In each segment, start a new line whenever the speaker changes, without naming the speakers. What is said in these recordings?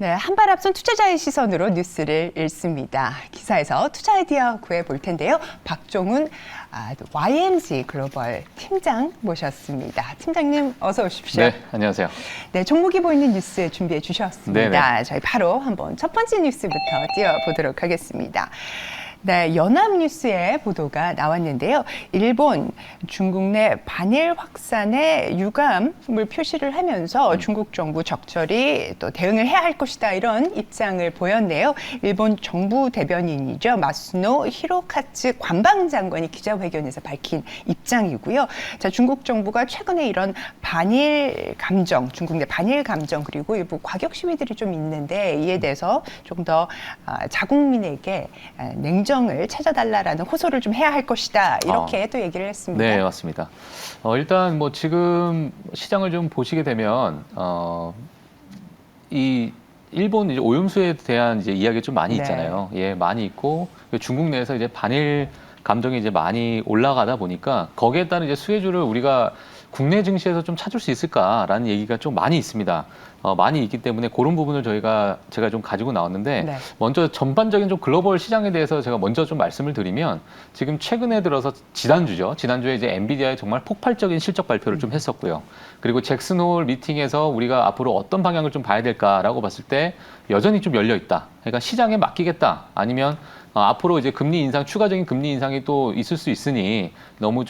네, 한 발 앞선 투자자의 시선으로 뉴스를 읽습니다. 기사에서 투자 아이디어 구해볼 텐데요. 박종훈 YMG 글로벌 팀장 모셨습니다. 팀장님 어서 오십시오.
네, 안녕하세요.
네, 종목이 보이는 뉴스 준비해 주셨습니다.
네네.
저희 바로 한번 첫 번째 뉴스부터 띄워보도록 하겠습니다. 네, 연합뉴스에 보도가 나왔는데요. 일본, 중국 내 반일 확산에 유감을 표시를 하면서 중국 정부 적절히 또 대응을 해야 할 것이다 이런 입장을 보였네요. 일본 정부 대변인이죠. 마스노 히로카츠 관방장관이 기자회견에서 밝힌 입장이고요. 자, 중국 정부가 최근에 이런 반일 감정, 중국 내 반일 감정 그리고 일부 과격 시위들이 좀 있는데 이에 대해서 좀 더 자국민에게 냉정을 찾아달라라는 호소를 좀 해야 할 것이다 이렇게 또 얘기를 했습니다.
네, 맞습니다. 일단 뭐 지금 시장을 좀 보시게 되면 이 일본 이제 오염수에 대한 이제 이야기 좀 많이 있잖아요. 예, 많이 있고 중국 내에서 이제 반일 감정이 이제 많이 올라가다 보니까 거기에 따른 이제 수혜주를 우리가 국내 증시에서 좀 찾을 수 있을까라는 얘기가 좀 많이 있습니다. 많이 있기 때문에 그런 부분을 제가 좀 가지고 나왔는데 먼저 전반적인 좀 글로벌 시장에 대해서 제가 먼저 좀 말씀을 드리면 지금 최근에 들어서 지난주에 이제 엔비디아의 정말 폭발적인 실적 발표를 좀 했었고요. 그리고 잭슨 홀 미팅에서 우리가 앞으로 어떤 방향을 좀 봐야 될까라고 봤을 때 여전히 좀 열려 있다. 그러니까 시장에 맡기겠다. 아니면 앞으로 이제 추가적인 금리 인상이 또 있을 수 있으니 너무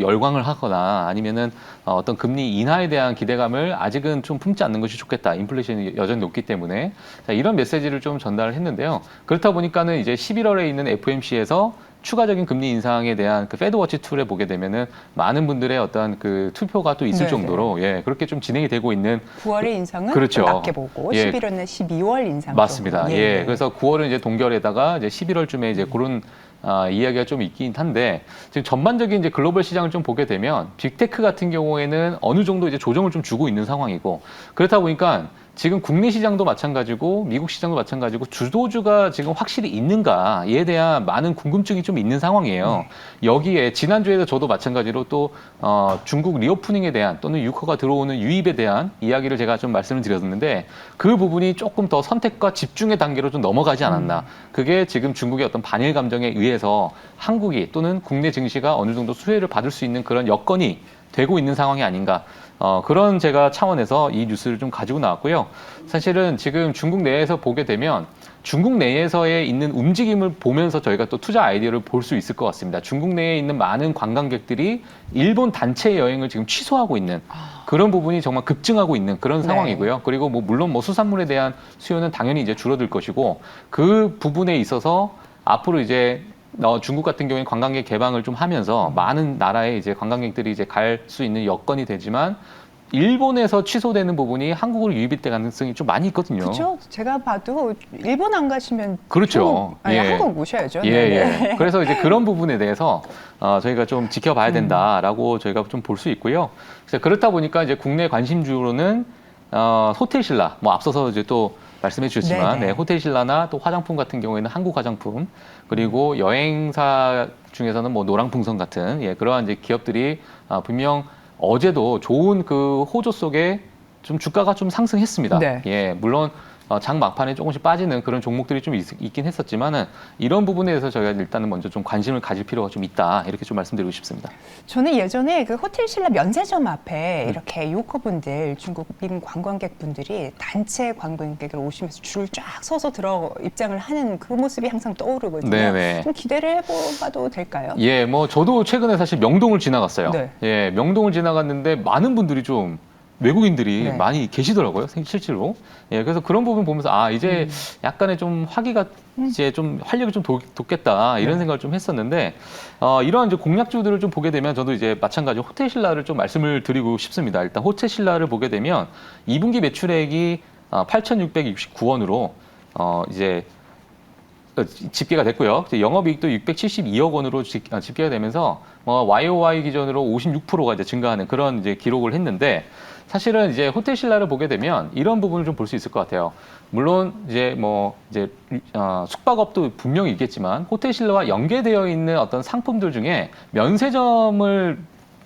열광을 하거나 아니면은 어떤 금리 인하에 대한 기대감을 아직은 좀 품지 않는 것이 좋겠다. 인플레이션이 여전히 높기 때문에. 자, 이런 메시지를 좀 전달을 했는데요. 그렇다 보니까는 이제 11월에 있는 FOMC에서 추가적인 금리 인상에 대한 그 패드워치 툴에 보게 되면은 많은 분들의 어떤 그 투표가 또 있을 정도로 그렇게 좀 진행이 되고 있는
9월의 인상은
그렇죠.
낮게 보고 11월은 12월 인상
맞습니다.
쪽으로.
그래서 9월은 이제 동결에다가 이제 11월쯤에 이제 그런 이야기가 좀 있긴 한데 지금 전반적인 이제 글로벌 시장을 좀 보게 되면 빅테크 같은 경우에는 어느 정도 이제 조정을 좀 주고 있는 상황이고 그렇다 보니까 지금 국내 시장도 마찬가지고 미국 시장도 마찬가지고 주도주가 지금 확실히 있는가에 대한 많은 궁금증이 좀 있는 상황이에요. 여기에 지난주에도 저도 마찬가지로 또 중국 리오프닝에 대한 또는 유커가 들어오는 유입에 대한 이야기를 제가 좀 말씀을 드렸는데 그 부분이 조금 더 선택과 집중의 단계로 좀 넘어가지 않았나. 그게 지금 중국의 어떤 반일 감정에 의해서 한국이 또는 국내 증시가 어느 정도 수혜를 받을 수 있는 그런 여건이 되고 있는 상황이 아닌가. 그런 제가 차원에서 이 뉴스를 좀 가지고 나왔고요. 사실은 지금 중국 내에서 보게 되면 중국 내에서의 있는 움직임을 보면서 저희가 또 투자 아이디어를 볼 수 있을 것 같습니다. 중국 내에 있는 많은 관광객들이 일본 단체 여행을 지금 취소하고 있는 그런 부분이 정말 급증하고 있는 그런 상황이고요. 그리고 물론 수산물에 대한 수요는 당연히 이제 줄어들 것이고 그 부분에 있어서 앞으로 이제 중국 같은 경우에 관광객 개방을 좀 하면서 많은 나라에 이제 관광객들이 이제 갈 수 있는 여건이 되지만 일본에서 취소되는 부분이 한국으로 유입될 가능성이 좀 많이 있거든요.
그렇죠. 제가 봐도 일본 안 가시면
그렇죠.
한국 오셔야죠.
그래서 이제 그런 부분에 대해서 저희가 좀 지켜봐야 된다라고 저희가 좀 볼 수 있고요. 그래서 그렇다 보니까 이제 국내 관심주로는 호텔 신라 앞서서 이제 또 말씀해 주셨지만 호텔 신라나 또 화장품 같은 경우에는 한국 화장품 그리고 여행사 중에서는 노랑풍선 같은 그러한 이제 기업들이 분명 어제도 좋은 그 호조 속에 좀 주가가 좀 상승했습니다. 물론 장 막판에 조금씩 빠지는 그런 종목들이 좀 있긴 했었지만은 이런 부분에 대해서 저희가 일단은 먼저 좀 관심을 가질 필요가 좀 있다 이렇게 좀 말씀드리고 싶습니다.
저는 예전에 그 호텔 신라 면세점 앞에 이렇게 유커분들 중국인 관광객분들이 단체 관광객을 오시면서 줄을 쫙 서서 입장을 하는 그 모습이 항상 떠오르거든요. 좀 기대를 해봐도 될까요?
저도 최근에 사실 명동을 지나갔어요. 명동을 지나갔는데 많은 분들이 좀 외국인들이 많이 계시더라고요, 실제로. 그래서 그런 부분 보면서 이제 약간의 좀 화기가 이제 좀 활력이 좀 돋겠다 이런 생각을 좀 했었는데 이러한 이제 공략주들을 좀 보게 되면 저도 이제 마찬가지로 호텔 신라를 좀 말씀을 드리고 싶습니다. 일단 호텔 신라를 보게 되면 2분기 매출액이 8,669원으로 이제 집계가 됐고요. 영업이익도 672억 원으로 집계가 되면서 YOY 기준으로 56%가 이제 증가하는 그런 이제 기록을 했는데 사실은 이제 호텔 신라를 보게 되면 이런 부분을 좀 볼 수 있을 것 같아요. 물론 이제 숙박업도 분명히 있겠지만 호텔 신라와 연계되어 있는 어떤 상품들 중에 면세점을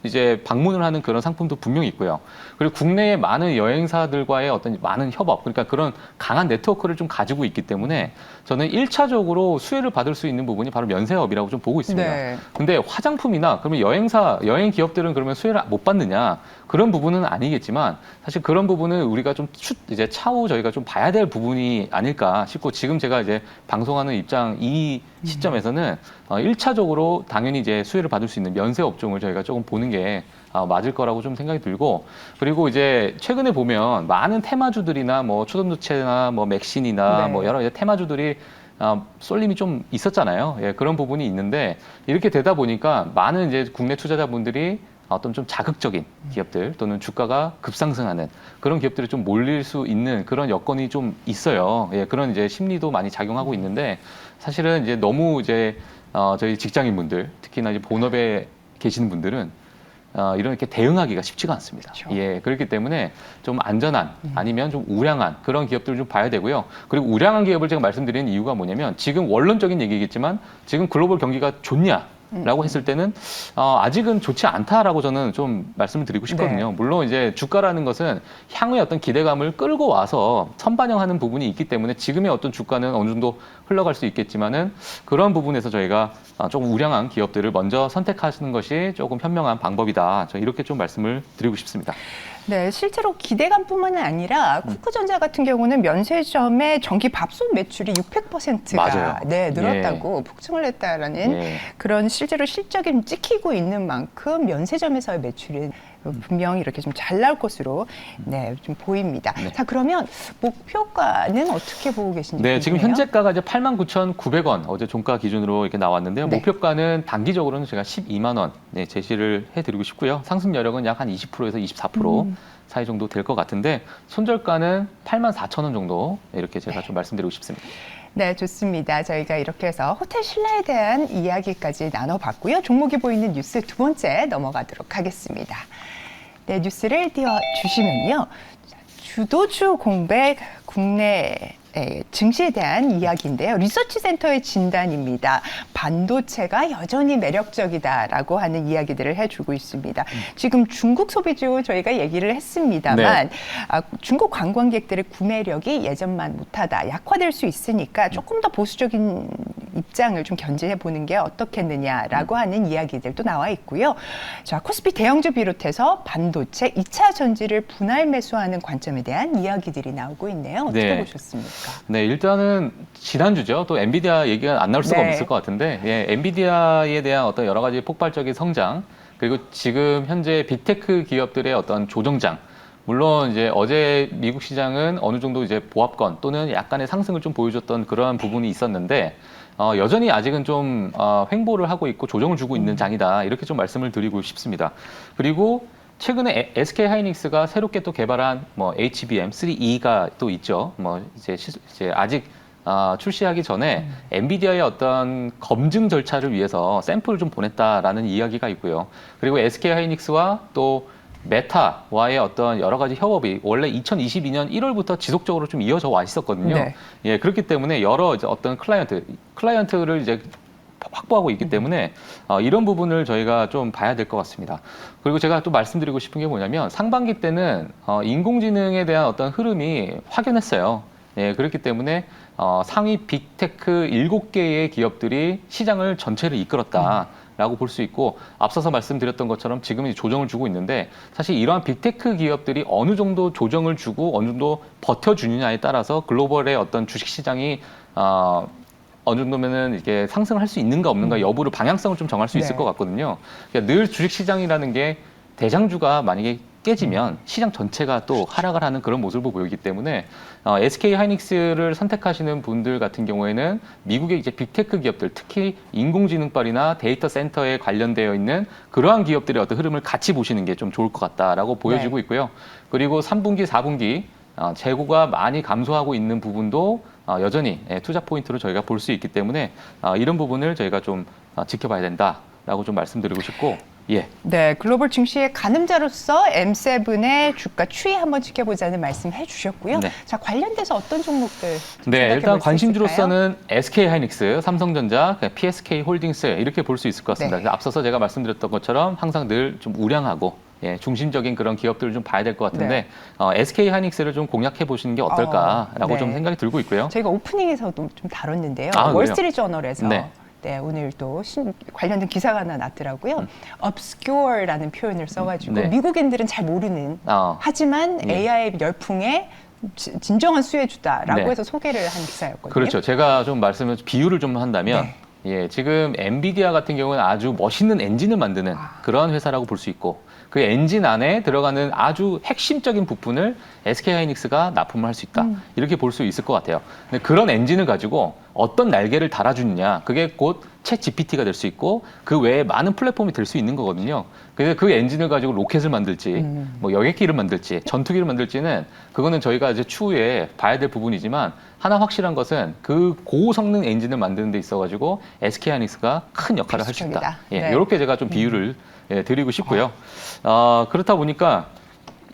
이제 방문을 하는 그런 상품도 분명히 있고요. 그리고 국내의 많은 여행사들과의 어떤 많은 협업, 그러니까 그런 강한 네트워크를 좀 가지고 있기 때문에 저는 1차적으로 수혜를 받을 수 있는 부분이 바로 면세업이라고 좀 보고 있습니다.
네.
근데 화장품이나 그러면 여행 기업들은 그러면 수혜를 못 받느냐? 그런 부분은 아니겠지만 사실 그런 부분은 우리가 좀 이제 차후 저희가 좀 봐야 될 부분이 아닐까 싶고 지금 제가 이제 방송하는 입장 이 시점에서는 1차적으로 당연히 이제 수혜를 받을 수 있는 면세 업종을 저희가 조금 보는 게 맞을 거라고 좀 생각이 들고 그리고 이제 최근에 보면 많은 테마주들이나 뭐 초전도체나 뭐 맥신이나
네.
뭐 여러 이제 테마주들이 쏠림이 좀 있었잖아요. 예, 그런 부분이 있는데 이렇게 되다 보니까 많은 이제 국내 투자자분들이 어떤 좀 자극적인 기업들 또는 주가가 급상승하는 그런 기업들이 좀 몰릴 수 있는 그런 여건이 좀 있어요. 예, 그런 이제 심리도 많이 작용하고 있는데 사실은 이제 너무 이제 저희 직장인분들 특히나 이제 본업에 계시는 분들은 이렇게 대응하기가 쉽지가 않습니다.
그렇죠.
예, 그렇기 때문에 좀 안전한 아니면 좀 우량한 그런 기업들을 좀 봐야 되고요. 그리고 우량한 기업을 제가 말씀드리는 이유가 뭐냐면 지금 원론적인 얘기겠지만 지금 글로벌 경기가 좋냐? 라고 했을 때는 아직은 좋지 않다라고 저는 좀 말씀을 드리고 싶거든요.
네.
물론 이제 주가라는 것은 향후의 어떤 기대감을 끌고 와서 선반영하는 부분이 있기 때문에 지금의 어떤 주가는 어느 정도 흘러갈 수 있겠지만은 그런 부분에서 저희가 조금 우량한 기업들을 먼저 선택하시는 것이 조금 현명한 방법이다. 저 이렇게 좀 말씀을 드리고 싶습니다.
네, 실제로 기대감뿐만 아니라 쿠쿠전자 같은 경우는 면세점의 전기 밥솥 매출이 600%가
맞아요.
네, 늘었다고 폭증을 했다라는
예.
그런 실제로 실적이 찍히고 있는 만큼 면세점에서의 매출이 분명히 이렇게 좀 잘 나올 것으로 네, 좀 보입니다.
네.
자, 그러면 목표가는 어떻게 보고 계신지
네, 지금
궁금해요.
현재가가 이제 89,900원 어제 종가 기준으로 이렇게 나왔는데요.
네.
목표가는 단기적으로는 제가 12만 원 네, 제시를 해드리고 싶고요. 상승 여력은 약 한 20%에서 24% 사이 정도 될 것 같은데 손절가는 84,000원 정도 이렇게 제가 좀 말씀드리고 싶습니다.
네, 좋습니다. 저희가 이렇게 해서 호텔 신라에 대한 이야기까지 나눠봤고요. 종목이 보이는 뉴스 두 번째 넘어가도록 하겠습니다. 네, 뉴스를 띄워주시면요. 주도주 공백 국내 증시에 대한 이야기인데요. 리서치 센터의 진단입니다. 반도체가 여전히 매력적이다라고 하는 이야기들을 해주고 있습니다. 지금 중국 소비주 저희가 얘기를 했습니다만 중국 관광객들의 구매력이 예전만 못하다, 약화될 수 있으니까 조금 더 보수적인 입장을 좀 견지해 보는 게 어떻겠느냐라고 하는 이야기들도 나와 있고요. 자, 코스피 대형주 비롯해서 반도체, 2차 전지를 분할 매수하는 관점에 대한 이야기들이 나오고 있네요. 어떻게
네.
보셨습니까?
네, 일단은 지난주죠. 또 엔비디아 얘기가 안 나올 수가
네.
없을 것 같은데, 예, 엔비디아에 대한 어떤 여러 가지 폭발적인 성장, 그리고 지금 현재 빅테크 기업들의 어떤 조정장, 물론 이제 어제 미국 시장은 어느 정도 이제 보합권 또는 약간의 상승을 좀 보여줬던 그러한 부분이 있었는데, 여전히 아직은 좀 횡보를 하고 있고 조정을 주고 있는 장이다. 이렇게 좀 말씀을 드리고 싶습니다. 그리고 최근에 SK 하이닉스가 새롭게 또 개발한 뭐 HBM3E가 또 있죠. 뭐 이제 아직 출시하기 전에 엔비디아의 어떤 검증 절차를 위해서 샘플을 좀 보냈다라는 이야기가 있고요. 그리고 SK 하이닉스와 또 메타와의 어떤 여러 가지 협업이 원래 2022년 1월부터 지속적으로 좀 이어져 와 있었거든요.
네.
예, 그렇기 때문에 여러 이제 어떤 클라이언트를 이제 확보하고 있기 때문에 이런 부분을 저희가 좀 봐야 될 것 같습니다. 그리고 제가 또 말씀드리고 싶은 게 뭐냐면 상반기 때는 인공지능에 대한 어떤 흐름이 확연했어요. 예, 그렇기 때문에 상위 빅테크 7개의 기업들이 시장을 전체를 이끌었다라고 볼 수 있고 앞서서 말씀드렸던 것처럼 지금 조정을 주고 있는데 사실 이러한 빅테크 기업들이 어느 정도 조정을 주고 어느 정도 버텨주느냐에 따라서 글로벌의 어떤 주식시장이 어느 정도면은 이게 상승할 수 있는가 없는가 여부를 방향성을 좀 정할 수 있을
네.
것 같거든요. 그러니까 늘 주식시장이라는 게 대장주가 만약에 깨지면 시장 전체가 또 하락을 하는 그런 모습을 보이기 때문에 SK 하이닉스를 선택하시는 분들 같은 경우에는 미국의 이제 빅테크 기업들, 특히 인공지능발이나 데이터 센터에 관련되어 있는 그러한 기업들의 어떤 흐름을 같이 보시는 게 좀 좋을 것 같다라고 보여지고
네.
있고요. 그리고 3분기, 4분기 재고가 많이 감소하고 있는 부분도 여전히 투자 포인트로 저희가 볼 수 있기 때문에 이런 부분을 저희가 좀 지켜봐야 된다라고 좀 말씀드리고 싶고 예.
네, 글로벌 증시의 가늠자로서 M7의 주가 추이 한번 지켜보자는 말씀해 주셨고요.
네.
자, 관련돼서 어떤 종목들
네, 일단
생각해 볼 수 있을까요?
관심주로서는 SK 하이닉스, 삼성전자, PSK 홀딩스 이렇게 볼 수 있을 것 같습니다.
네.
그래서 앞서서 제가 말씀드렸던 것처럼 항상 늘 좀 우량하고 중심적인 그런 기업들을 좀 봐야 될 것 같은데 SK 하이닉스를 좀 공략해 보시는 게 어떨까라고
네.
좀 생각이 들고 있고요.
저희가 오프닝에서도 좀 다뤘는데요.
아, 그래요?
월스트리트저널에서
네.
네, 오늘 또 관련된 기사가 하나 났더라고요. obscure라는 표현을 써가지고
네.
미국인들은 잘 모르는 하지만
예.
AI 열풍의 진정한 수혜주다라고
네.
해서 소개를 한 기사였거든요.
그렇죠. 제가 좀 비유를 좀 한다면 예, 지금 엔비디아 같은 경우는 아주 멋있는 엔진을 만드는 그런 회사라고 볼 수 있고 그 엔진 안에 들어가는 아주 핵심적인 부품을 SK하이닉스가 납품을 할 수 있다. 이렇게 볼 수 있을 것 같아요. 근데 그런 엔진을 가지고 어떤 날개를 달아주느냐, 그게 곧 챗 GPT가 될 수 있고 그 외에 많은 플랫폼이 될 수 있는 거거든요. 그래서 그 엔진을 가지고 로켓을 만들지, 뭐 여객기를 만들지, 전투기를 만들지는 그거는 저희가 이제 추후에 봐야 될 부분이지만 하나 확실한 것은 그 고성능 엔진을 만드는 데 있어가지고 SK하이닉스가 큰 역할을 할 수 있다.
필수적이다.
예,
네.
이렇게 제가 좀 비유를 드리고 싶고요. 그렇다 보니까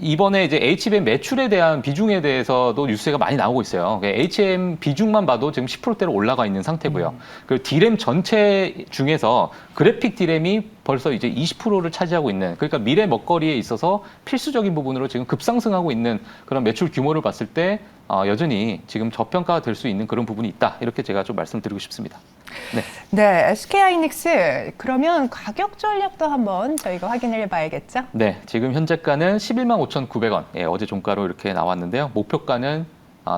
이번에 이제 HBM 매출에 대한 비중에 대해서도 뉴스가 많이 나오고 있어요. HBM 비중만 봐도 지금 10%대로 올라가 있는 상태고요. 그리고 D램 전체 중에서 그래픽 D램이 벌써 이제 20%를 차지하고 있는, 그러니까 미래 먹거리에 있어서 필수적인 부분으로 지금 급상승하고 있는 그런 매출 규모를 봤을 때 여전히 지금 저평가가 될 수 있는 그런 부분이 있다. 이렇게 제가 좀 말씀드리고 싶습니다. 네.
네, SK하이닉스 그러면 가격 전략도 한번 저희가 확인을 해봐야겠죠?
네, 지금 현재가는 11만 5,900원. 예, 어제 종가로 이렇게 나왔는데요. 목표가는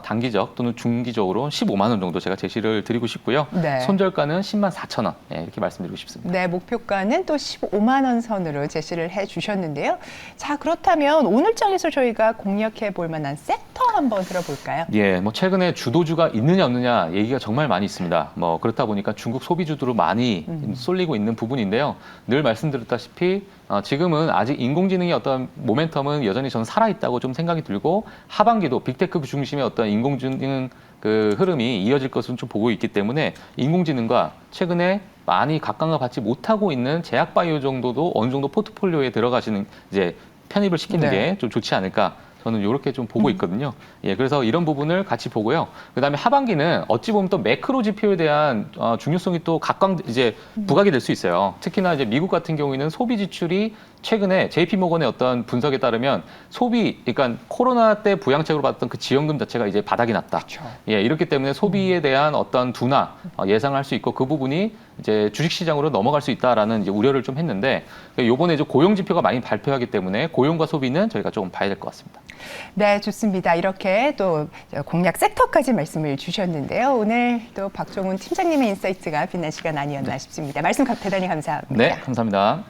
단기적 또는 중기적으로 15만 원 정도 제가 제시를 드리고 싶고요.
네.
손절가는 10만 4천 원. 예, 이렇게 말씀드리고 싶습니다.
네, 목표가는 또 15만 원 선으로 제시를 해주셨는데요. 자, 그렇다면 오늘장에서 저희가 공략해 볼 만한 섹터 한번 들어볼까요?
예, 뭐 최근에 주도주가 있느냐 없느냐 얘기가 정말 많이 있습니다. 뭐 그렇다 보니까 중국 소비주도로 많이 쏠리고 있는 부분인데요. 늘 말씀드렸다시피 지금은 아직 인공지능의 어떤 모멘텀은 여전히 저는 살아있다고 좀 생각이 들고 하반기도 빅테크 중심의 어떤 인공지능 그 흐름이 이어질 것은 좀 보고 있기 때문에 인공지능과 최근에 많이 각광을 받지 못하고 있는 제약바이오 정도도 어느 정도 포트폴리오에 들어가시는 이제 편입을 시키는
네.
게 좀 좋지 않을까. 저는 이렇게 좀 보고 있거든요. 예, 그래서 이런 부분을 같이 보고요. 그다음에 하반기는 어찌 보면 또 매크로 지표에 대한 중요성이 또 이제 부각이 될 수 있어요. 특히나 이제 미국 같은 경우에는 소비 지출이 최근에 JP 모건의 어떤 분석에 따르면 그러니까 코로나 때 부양책으로 받았던 그 지원금 자체가 이제 바닥이 났다.
그렇죠.
예, 이렇기 때문에 소비에 대한 어떤 둔화 예상을 할 수 있고 그 부분이 이제 주식시장으로 넘어갈 수 있다라는 이제 우려를 좀 했는데 요번에 이제 고용 지표가 많이 발표하기 때문에 고용과 소비는 저희가 조금 봐야 될 것 같습니다.
네, 좋습니다. 이렇게 또 공략 섹터까지 말씀을 주셨는데요. 오늘 또 박종훈 팀장님의 인사이트가 빛난 시간 아니었나 싶습니다. 말씀 대단히 감사합니다.
네, 감사합니다.